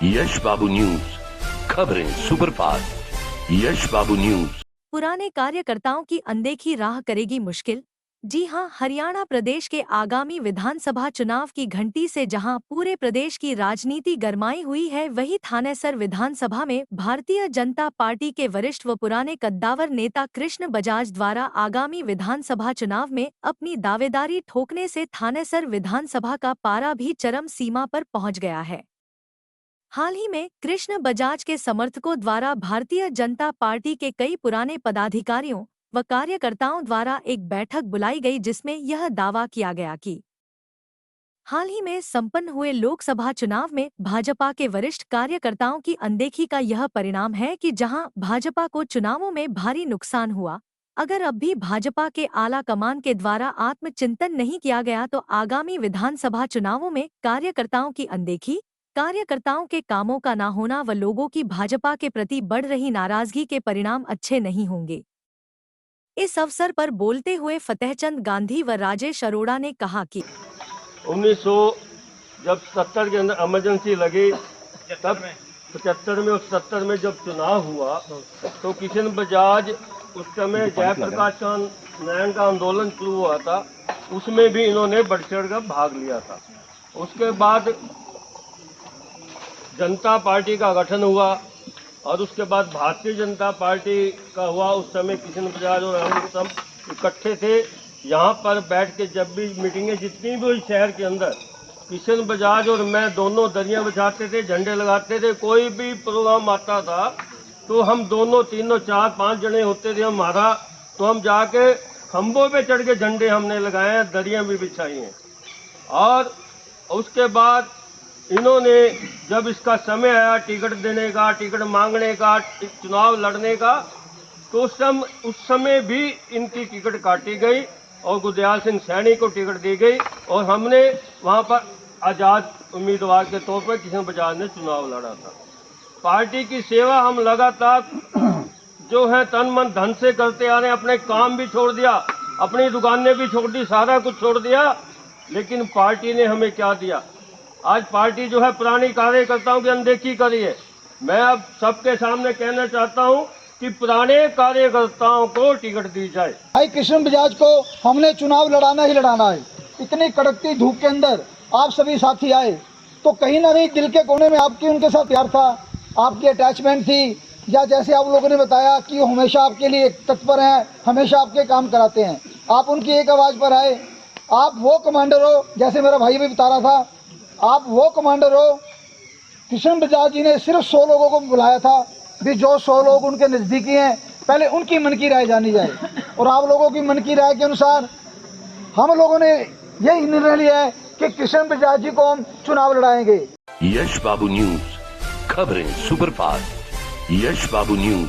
यश बाबू news, खबरें superfast. यश बाबू news. पुराने कार्यकर्ताओं की अनदेखी राह करेगी मुश्किल। जी हां, हरियाणा प्रदेश के आगामी विधानसभा चुनाव की घंटी से जहां पूरे प्रदेश की राजनीति गरमाई हुई है, वहीं थानेसर विधानसभा में भारतीय जनता पार्टी के वरिष्ठ व पुराने कद्दावर नेता कृष्ण बजाज द्वारा आगामी विधानसभा चुनाव में अपनी दावेदारी ठोकने से थानेसर विधानसभा का पारा भी चरम सीमा पर पहुंच गया है। हाल ही में कृष्ण बजाज के समर्थकों द्वारा भारतीय जनता पार्टी के कई पुराने पदाधिकारियों व कार्यकर्ताओं द्वारा एक बैठक बुलाई गई, जिसमें यह दावा किया गया कि हाल ही में संपन्न हुए लोकसभा चुनाव में भाजपा के वरिष्ठ कार्यकर्ताओं की अनदेखी का यह परिणाम है कि जहां भाजपा को चुनावों में भारी नुकसान हुआ, अगर अब भी भाजपा के आला कमान के द्वारा आत्मचिंतन नहीं किया गया तो आगामी विधानसभा चुनावों में कार्यकर्ताओं की अनदेखी, कार्यकर्ताओं के कामों का ना होना व लोगों की भाजपा के प्रति बढ़ रही नाराजगी के परिणाम अच्छे नहीं होंगे। इस अवसर पर बोलते हुए फतेहचंद गांधी व राजेश अरोड़ा ने कहा कि 1970 के अंदर इमरजेंसी लगी, तब 75 में और 70 में जब चुनाव हुआ तो कृष्ण बजाज उस समय जयप्रकाश नारायण का आंदोलन शुरू हुआ था, उसमें भी इन्होंने बढ़ चढ़ कर भाग लिया था। उसके बाद जनता पार्टी का गठन हुआ और उसके बाद भारतीय जनता पार्टी का हुआ। उस समय कृष्ण बजाज और हम सब इकट्ठे थे यहाँ पर बैठ के, जब भी मीटिंगें जितनी भी हुई शहर के अंदर, कृष्ण बजाज और मैं दोनों दरियां बिछाते थे, झंडे लगाते थे। कोई भी प्रोग्राम आता था तो हम दोनों तीनों 4-5 जने होते थे हमारा, तो हम जाके खंभों पे चढ़ के झंडे हमने लगाए हैं, दरियां भी बिछाई हैं। और उसके बाद इन्होंने जब इसका समय आया टिकट देने का, टिकट मांगने का, चुनाव लड़ने का, तो उस समय भी इनकी टिकट काटी गई और गुरदयाल सिंह सैनी को टिकट दी गई और हमने वहां पर आज़ाद उम्मीदवार के तौर पर कृष्ण बजाज ने चुनाव लड़ा था। पार्टी की सेवा हम लगातार जो है तन मन धन से करते आ रहे हैं। अपने काम भी छोड़ दिया, अपनी दुकानें भी छोड़ दी, सारा कुछ छोड़ दिया, लेकिन पार्टी ने हमें क्या दिया? आज पार्टी जो है पुरानी कार्यकर्ताओं की अनदेखी करी है। मैं अब सबके सामने कहना चाहता हूं कि पुराने कार्यकर्ताओं को टिकट दी जाए। भाई कृष्ण बजाज को हमने चुनाव लड़ाना ही लड़ाना है। इतनी कड़कती धूप के अंदर आप सभी साथी आए तो कहीं ना कहीं दिल के कोने में आपकी उनके साथ प्यार था, आपकी अटैचमेंट थी, या जैसे आप लोगों ने बताया कि वो हमेशा आपके लिए तत्पर हैं, हमेशा आपके काम कराते हैं। आप उनकी एक आवाज़ पर आए। आप वो कमांडर हो, जैसे मेरा भाई भी बता रहा था, आप वो कमांडर हो। कृष्ण बजाज जी ने सिर्फ 100 लोगों को बुलाया था, भी जो 100 लोग उनके नज़दीकी हैं, पहले उनकी मन की राय जानी जाए। और आप लोगों की मन की राय के अनुसार हम लोगों ने यही निर्णय लिया है कि कृष्ण बजाज जी को हम चुनाव लड़ाएंगे। यश बाबू न्यूज, खबरें सुपरफास्ट। यश बाबू न्यूज।